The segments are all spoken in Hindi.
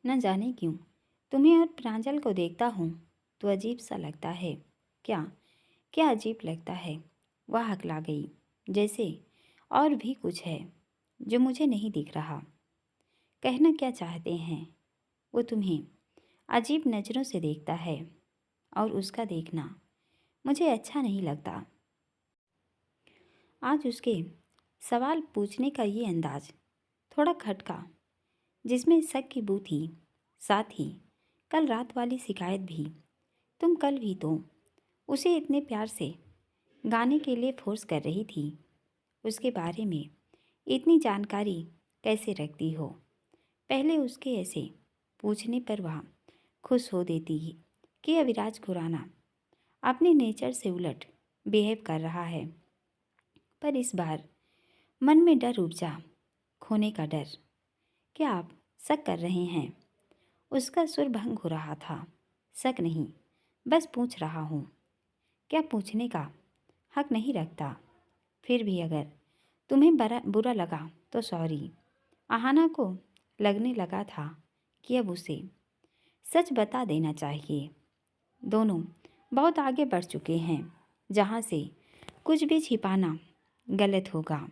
न जाने क्यों तुम्हें और प्रांजल को देखता हूँ तो अजीब सा लगता है। क्या क्या अजीब लगता है? वह हकला गई, जैसे और भी कुछ है जो मुझे नहीं दिख रहा। कहना क्या चाहते हैं? वो तुम्हें अजीब नज़रों से देखता है और उसका देखना मुझे अच्छा नहीं लगता। आज उसके सवाल पूछने का ये अंदाज थोड़ा खटका, जिसमें शक की बू थी। साथ ही कल रात वाली शिकायत भी। तुम कल भी तो उसे इतने प्यार से गाने के लिए फोर्स कर रही थी। उसके बारे में इतनी जानकारी कैसे रखती हो? पहले उसके ऐसे पूछने पर वह खुश हो देती कि अविराज खुराना अपने नेचर से उलट बिहेव कर रहा है। पर इस बार मन में डर उपजा, खोने का डर। क्या आप शक कर रहे हैं? उसका सुर भंग हो रहा था। शक नहीं, बस पूछ रहा हूँ। क्या पूछने का हक नहीं रखता? फिर भी अगर तुम्हें बुरा लगा तो सॉरी। आहाना को लगने लगा था कि अब उसे सच बता देना चाहिए। दोनों बहुत आगे बढ़ चुके हैं, जहाँ से कुछ भी छिपाना गलत होगा।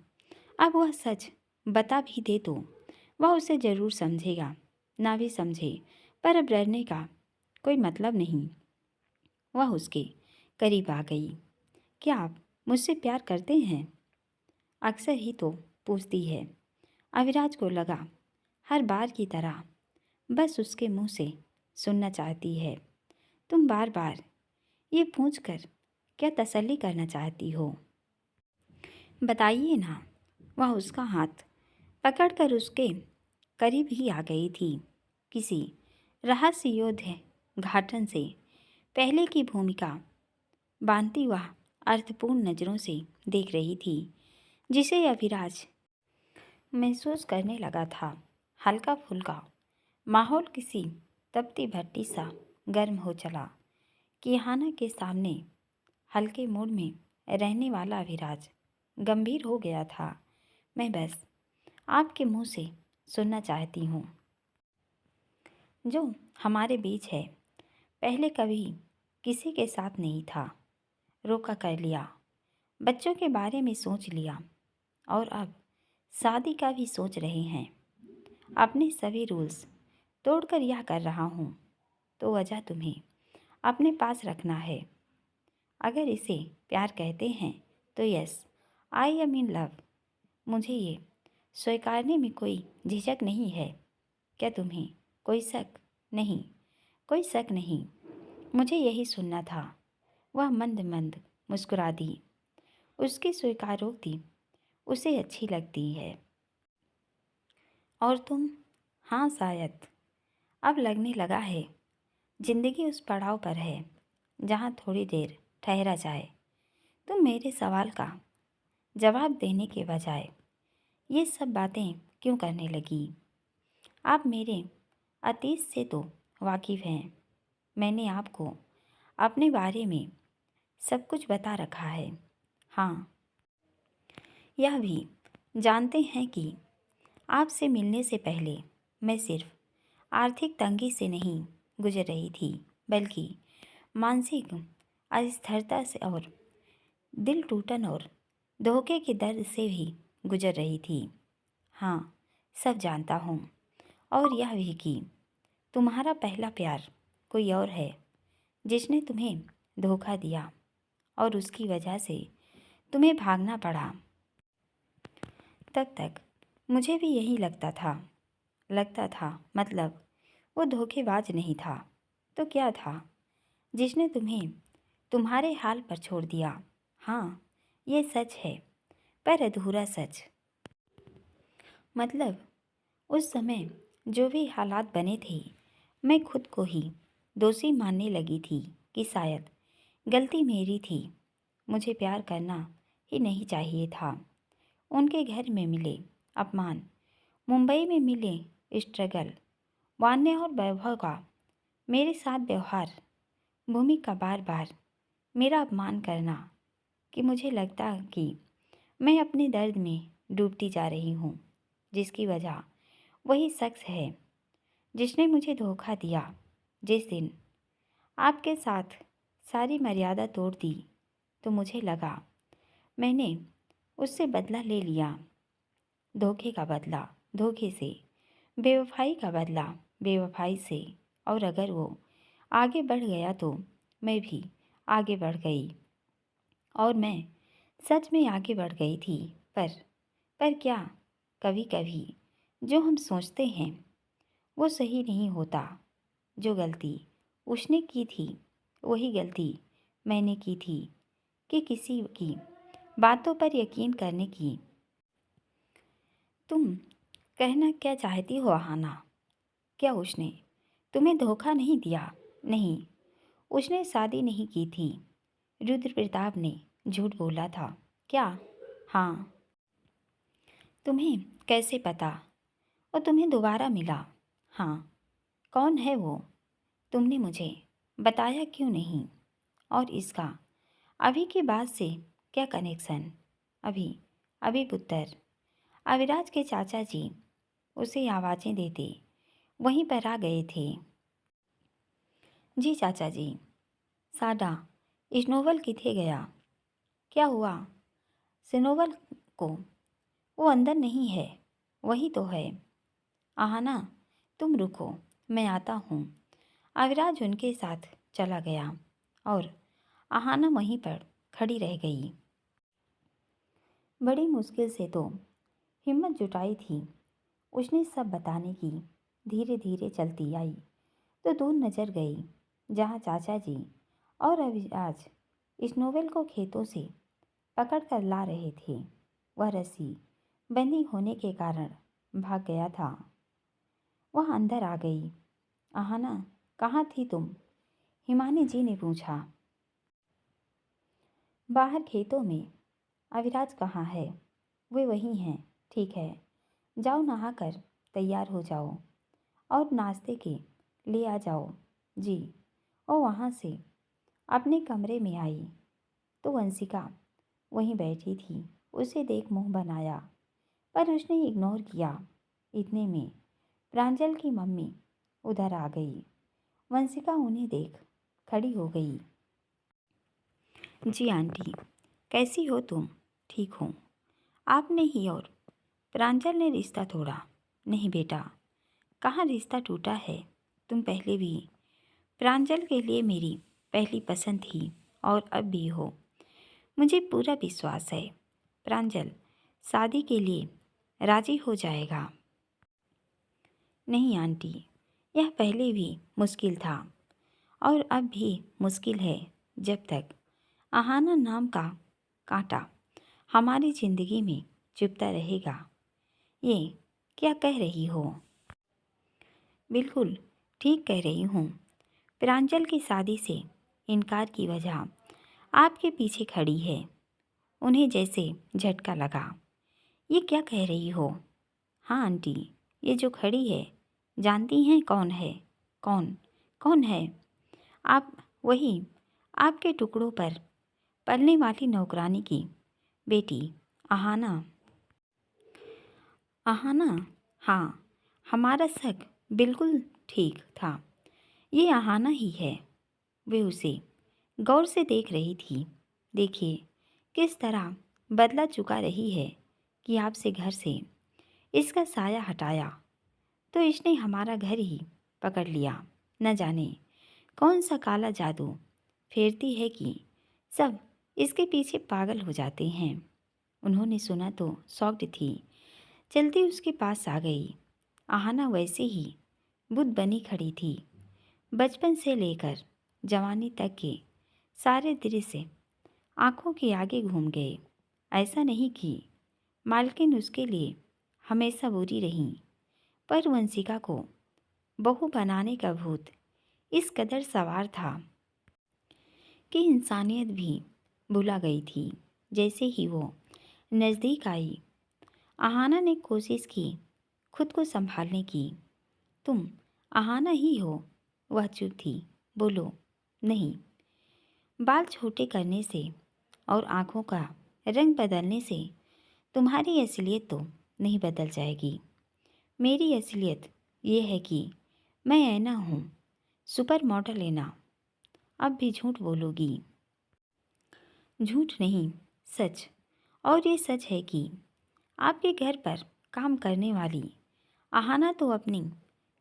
अब वह सच बता भी दे तो वह उसे ज़रूर समझेगा, ना भी समझे पर अब डरने का कोई मतलब नहीं। वह उसके करीब आ गई। क्या आप मुझसे प्यार करते हैं? अक्सर ही तो पूछती है। अविराज को लगा हर बार की तरह बस उसके मुंह से सुनना चाहती है। तुम बार बार ये पूछकर क्या तसल्ली करना चाहती हो? बताइए ना। वह उसका हाथ पकड़कर उसके करीब ही आ गई थी। किसी रहस्योद्य घाटन से पहले की भूमिका बांधती वह अर्थपूर्ण नज़रों से देख रही थी, जिसे अभिराज महसूस करने लगा था। हल्का फुल्का माहौल किसी तपती भट्टी सा गर्म हो चला कि हाना के सामने हल्के मूड में रहने वाला अभिराज गंभीर हो गया था। मैं बस आपके मुंह से सुनना चाहती हूँ जो हमारे बीच है। पहले कभी किसी के साथ नहीं था। रोका कर लिया, बच्चों के बारे में सोच लिया और अब शादी का भी सोच रहे हैं। अपने सभी रूल्स तोड़कर यह कर रहा हूँ तो वजह तुम्हें अपने पास रखना है। अगर इसे प्यार कहते हैं तो yes, I am in love. मुझे ये स्वीकारने में कोई झिझक नहीं है। क्या तुम्हें कोई शक? नहीं, कोई शक नहीं। मुझे यही सुनना था। वह मंद मंद मुस्कुरा दी। उसकी स्वीकारोक्ति उसे अच्छी लगती है। और तुम? हाँ, शायद अब लगने लगा है जिंदगी उस पड़ाव पर है जहाँ थोड़ी देर ठहरा जाए। तुम मेरे सवाल का जवाब देने के बजाय ये सब बातें क्यों करने लगी? आप मेरे अतीत से तो वाकिफ़ हैं। मैंने आपको अपने बारे में सब कुछ बता रखा है। हाँ, यह भी जानते हैं कि आपसे मिलने से पहले मैं सिर्फ आर्थिक तंगी से नहीं गुजर रही थी, बल्कि मानसिक अस्थिरता से और दिल टूटन और धोखे के दर्द से भी गुजर रही थी। हाँ, सब जानता हूँ। और यह भी कि तुम्हारा पहला प्यार कोई और है, जिसने तुम्हें धोखा दिया और उसकी वजह से तुम्हें भागना पड़ा। तब तक मुझे भी यही लगता था मतलब वो धोखेबाज नहीं था तो क्या था, जिसने तुम्हें तुम्हारे हाल पर छोड़ दिया। हाँ, ये सच है, पर अधूरा सच। मतलब उस समय जो भी हालात बने थे, मैं खुद को ही दोषी मानने लगी थी कि शायद गलती मेरी थी। मुझे प्यार करना ही नहीं चाहिए था। उनके घर में मिले अपमान, मुंबई में मिले स्ट्रगल, वान्य और वैभव का मेरे साथ व्यवहार, भूमि का बार बार मेरा अपमान करना, कि मुझे लगता कि मैं अपने दर्द में डूबती जा रही हूँ, जिसकी वजह वही शख्स है जिसने मुझे धोखा दिया, जिस दिन आपके साथ सारी मर्यादा तोड़ दी, तो मुझे लगा मैंने उससे बदला ले लिया। धोखे का बदला धोखे से, बेवफाई का बदला बेवफाई से। और अगर वो आगे बढ़ गया तो मैं भी आगे बढ़ गई। और मैं सच में आगे बढ़ गई थी। पर क्या, कभी कभी जो हम सोचते हैं वो सही नहीं होता। जो गलती उसने की थी वही गलती मैंने की थी, कि किसी की बातों पर यकीन करने की। तुम कहना क्या चाहती हो आहाना? क्या उसने तुम्हें धोखा नहीं दिया? नहीं, उसने शादी नहीं की थी। रुद्र प्रताप ने झूठ बोला था क्या? हाँ। तुम्हें कैसे पता? और तुम्हें दोबारा मिला? हाँ। कौन है वो? तुमने मुझे बताया क्यों नहीं? और इसका अभी की बात से क्या कनेक्शन? अभी अभी पुत्र अविराज के चाचा जी उसे आवाज़ें देते वहीं पर आ गए थे। जी चाचा जी। साडा स्नोबल किथे गया? क्या हुआ स्नोबल को? वो अंदर नहीं है। वही तो है। आहाना तुम रुको, मैं आता हूँ। अविराज उनके साथ चला गया और आहाना वहीं पर खड़ी रह गई। बड़ी मुश्किल से तो हिम्मत जुटाई थी उसने सब बताने की। धीरे धीरे चलती आई तो दूर नजर गई जहाँ चाचा जी और अविराज स्नोवेल को खेतों से पकड़ कर ला रहे थे। वह रस्सी बंधी होने के कारण भाग गया था। वह अंदर आ गई। आहाना कहाँ थी तुम? हिमानी जी ने पूछा। बाहर खेतों में। अविराज कहाँ है? वे वहीं हैं। ठीक है, जाओ नहाकर तैयार हो जाओ और नाश्ते के ले आ जाओ। जी। और वहाँ से अपने कमरे में आई तो वंशिका वहीं बैठी थी। उसे देख मुंह बनाया पर उसने इग्नोर किया। इतने में प्रांजल की मम्मी उधर आ गई। वंशिका उन्हें देख खड़ी हो गई। जी आंटी, कैसी हो तुम? ठीक हूँ। आपने ही और प्रांजल ने रिश्ता तोड़ा? नहीं बेटा, कहाँ रिश्ता टूटा है। तुम पहले भी प्रांजल के लिए मेरी पहली पसंद थी और अब भी हो। मुझे पूरा विश्वास है प्रांजल शादी के लिए राजी हो जाएगा। नहीं आंटी, यह पहले भी मुश्किल था और अब भी मुश्किल है जब तक आहाना नाम का कांटा हमारी ज़िंदगी में चुभता रहेगा। ये क्या कह रही हो? बिल्कुल ठीक कह रही हूँ। प्रांजल की शादी से इनकार की वजह आपके पीछे खड़ी है। उन्हें जैसे झटका लगा। ये क्या कह रही हो? हाँ आंटी, ये जो खड़ी है जानती हैं कौन है? कौन? कौन है? आप वही, आपके टुकड़ों पर पलने वाली नौकरानी की बेटी आहाना। आहाना? हाँ, हमारा शक बिल्कुल ठीक था। ये आहाना ही है। वे उसे गौर से देख रही थी। देखिए किस तरह बदला चुका रही है कि आपसे घर से इसका साया हटाया तो इसने हमारा घर ही पकड़ लिया। न जाने कौन सा काला जादू फेरती है कि सब इसके पीछे पागल हो जाते हैं। उन्होंने सुना तो शॉक्ड थी। जल्दी उसके पास आ गई। आहाना वैसे ही बुद्ध बनी खड़ी थी। बचपन से लेकर जवानी तक के सारे दृश्य आंखों के आगे घूम गए। ऐसा नहीं कि मालकिन उसके लिए हमेशा बुरी रही, पर वंशिका को बहू बनाने का भूत इस कदर सवार था कि इंसानियत भी भुला गई थी। जैसे ही वो नज़दीक आई, आहाना ने कोशिश की खुद को संभालने की। तुम आहाना ही हो? वह चुप थी। बोलो। नहीं, बाल छोटे करने से और आँखों का रंग बदलने से तुम्हारी असलियत तो नहीं बदल जाएगी। मेरी असलियत ये है कि मैं ऐना हूँ, सुपर मॉडल ऐना। अब भी झूठ बोलोगी? झूठ नहीं, सच। और ये सच है कि आपके घर पर काम करने वाली आहाना तो अपनी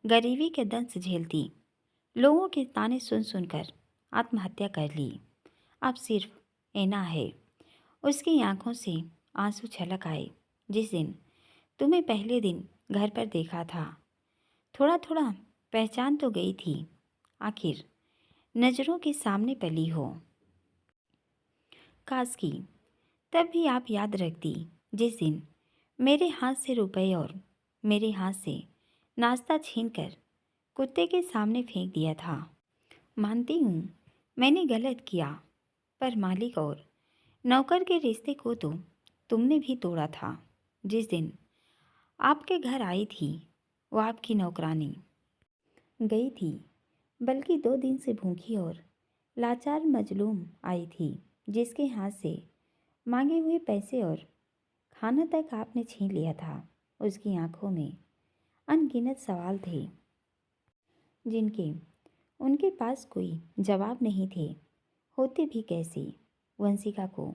गरीबी के दंश झेलती लोगों के ताने सुन सुनकर आत्महत्या कर ली। अब सिर्फ ऐना है। उसकी आंखों से आंसू छलक आए जिस दिन तुम्हें पहले दिन घर पर देखा था। थोड़ा थोड़ा पहचान तो गई थी, आखिर नज़रों के सामने पली हो। काश की तब भी आप याद रखती जिस दिन मेरे हाथ से रुपए और मेरे हाथ से नाश्ता छीनकर कुत्ते के सामने फेंक दिया था। मानती हूँ मैंने गलत किया, पर मालिक और नौकर के रिश्ते को तो तुमने भी तोड़ा था। जिस दिन आपके घर आई थी वो आपकी नौकरानी गई थी, बल्कि 2 दिन से भूखी और लाचार मजलूम आई थी, जिसके हाथ से मांगे हुए पैसे और खाना तक आपने छीन लिया था। उसकी आंखों में अनगिनत सवाल थे जिनके उनके पास कोई जवाब नहीं थे। होते भी कैसे? वंशिका को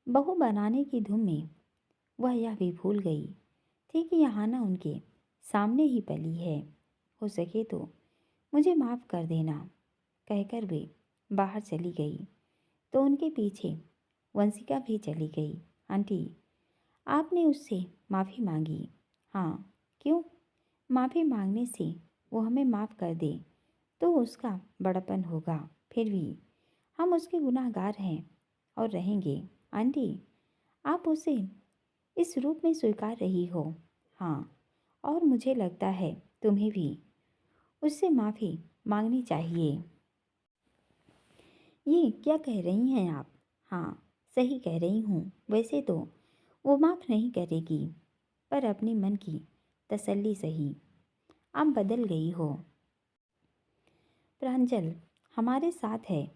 बहू बनाने की धुन में वह यह भी भूल गई थी कि यहाना उनके सामने ही पली है। हो सके तो मुझे माफ़ कर देना, कहकर वे बाहर चली गई तो उनके पीछे वंशिका भी चली गई। आंटी, आपने उससे माफ़ी मांगी? हाँ। क्यों? माफ़ी मांगने से वो हमें माफ़ कर दे तो उसका बड़प्पन होगा। फिर भी हम उसके गुनहगार हैं और रहेंगे। आंटी, आप उसे इस रूप में स्वीकार रही हो। हाँ, और मुझे लगता है तुम्हें भी उससे माफ़ी मांगनी चाहिए। ये क्या कह रही हैं आप? हाँ, सही कह रही हूँ। वैसे तो वो माफ़ नहीं करेगी, पर अपने मन की तसल्ली सही। आप बदल गई हो। प्रांजल हमारे साथ है,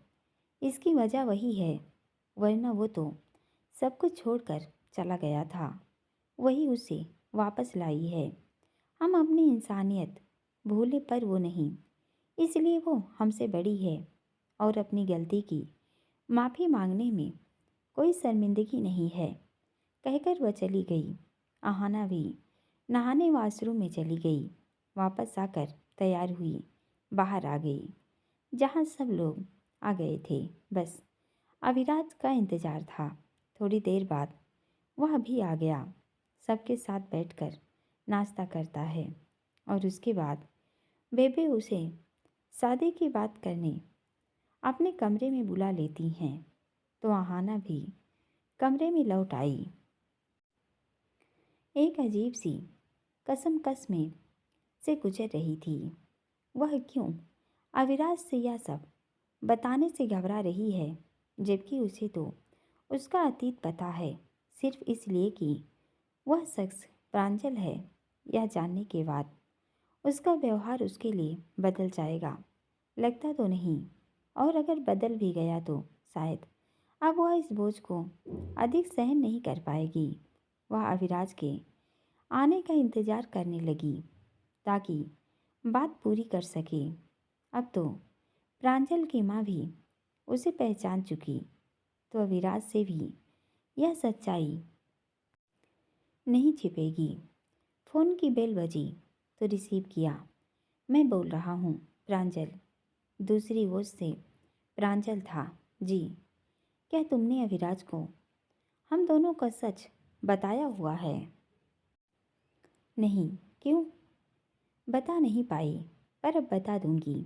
इसकी वजह वही है, वरना वो तो सब कुछ छोड़कर चला गया था। वही उसे वापस लाई है। हम अपनी इंसानियत भूले पर वो नहीं, इसलिए वो हमसे बड़ी है और अपनी गलती की माफ़ी मांगने में कोई शर्मिंदगी नहीं है, कहकर वह चली गई। आहाना भी नहाने वाशरूम में चली गई। वापस आकर तैयार हुई, बाहर आ गई जहाँ सब लोग आ गए थे। बस अविराज का इंतज़ार था। थोड़ी देर बाद वह भी आ गया। सबके साथ बैठकर नाश्ता करता है और उसके बाद बेबे उसे शादी की बात करने अपने कमरे में बुला लेती हैं। तो आहाना भी कमरे में लौट आई। एक अजीब सी कसमकस में से गुजर रही थी। वह क्यों अविराज से यह सब बताने से घबरा रही है, जबकि उसे तो उसका अतीत पता है, सिर्फ इसलिए कि वह शख्स प्रांजल है। यह जानने के बाद उसका व्यवहार उसके लिए बदल जाएगा, लगता तो नहीं। और अगर बदल भी गया तो शायद अब वह इस बोझ को अधिक सहन नहीं कर पाएगी। वह अविराज के आने का इंतज़ार करने लगी ताकि बात पूरी कर सके। अब तो प्रांजल की माँ भी उसे पहचान चुकी, तो अविराज से भी यह सच्चाई नहीं छिपेगी। फ़ोन की बेल बजी तो रिसीव किया। मैं बोल रहा हूँ प्रांजल। दूसरी ओर से प्रांजल था। जी, क्या तुमने अविराज को हम दोनों का सच बताया हुआ है? नहीं। क्यों? बता नहीं पाई, पर अब बता दूंगी।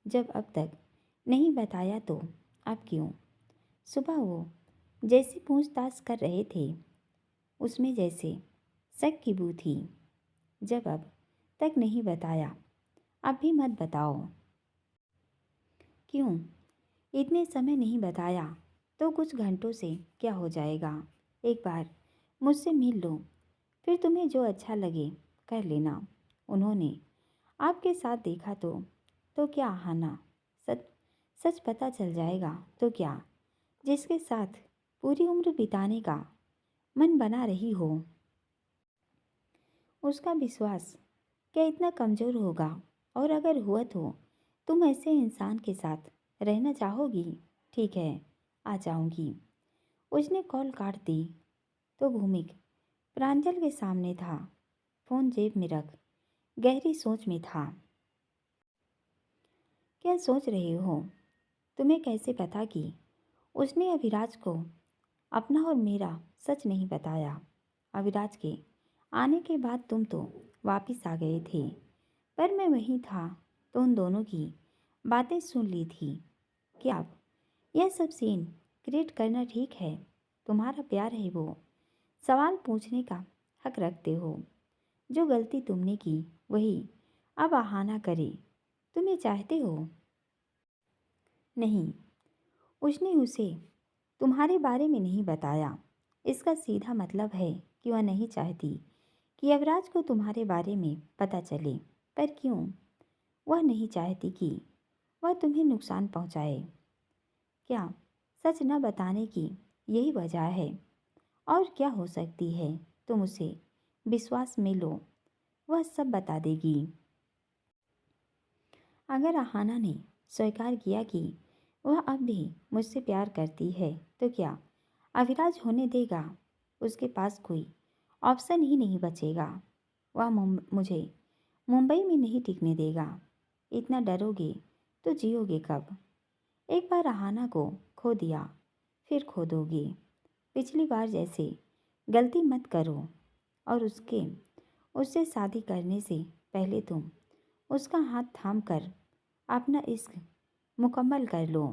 जब अब तक नहीं बताया तो अब क्यों? सुबह वो जैसी पूछताछ कर रहे थे उसमें जैसे शक की बू थी। जब अब तक नहीं बताया, अब भी मत बताओ। क्यों? इतने समय नहीं बताया तो कुछ घंटों से क्या हो जाएगा? एक बार मुझसे मिल लो, फिर तुम्हें जो अच्छा लगे कर लेना। उन्होंने आपके साथ देखा तो क्या आहाना? सच सच पता चल जाएगा तो क्या? जिसके साथ पूरी उम्र बिताने का मन बना रही हो, उसका विश्वास क्या इतना कमज़ोर होगा और अगर हुआ तो तुम ऐसे इंसान के साथ रहना चाहोगी? ठीक है, आ जाऊंगी। उसने कॉल काट दी तो भूमिक प्रांजल के सामने था, फोन जेब में रख गहरी सोच में था। क्या सोच रहे हो? तुम्हें कैसे पता कि उसने अभिराज को अपना और मेरा सच नहीं बताया? अभिराज के आने के बाद तुम तो वापस आ गए थे, पर मैं वहीं था तो उन दोनों की बातें सुन ली थी। क्या अब यह सब सीन क्रिएट करना ठीक है? तुम्हारा प्यार है वो सवाल पूछने का हक रखते हो। जो गलती तुमने की वही अब आहाना करे। तुम ये चाहते हो? नहीं, उसने उसे तुम्हारे बारे में नहीं बताया। इसका सीधा मतलब है कि वह नहीं चाहती कि अवराज को तुम्हारे बारे में पता चले। पर क्यों? वह नहीं चाहती कि वह तुम्हें नुकसान पहुंचाए। क्या सच न बताने की यही वजह है? और क्या हो सकती है? तुम उसे विश्वास में लो, वह सब बता देगी। अगर आहाना ने स्वीकार किया कि वह अब भी मुझसे प्यार करती है तो क्या अविराज होने देगा? उसके पास कोई ऑप्शन ही नहीं बचेगा। वह मुझे मुंबई में नहीं टिकने देगा। इतना डरोगे तो जियोगे कब? एक बार आहाना को खो दिया फिर खो दोगे। पिछली बार जैसे गलती मत करो और उससे शादी करने से पहले तुम उसका हाथ थाम कर अपना इश्क मुकम्मल कर लो।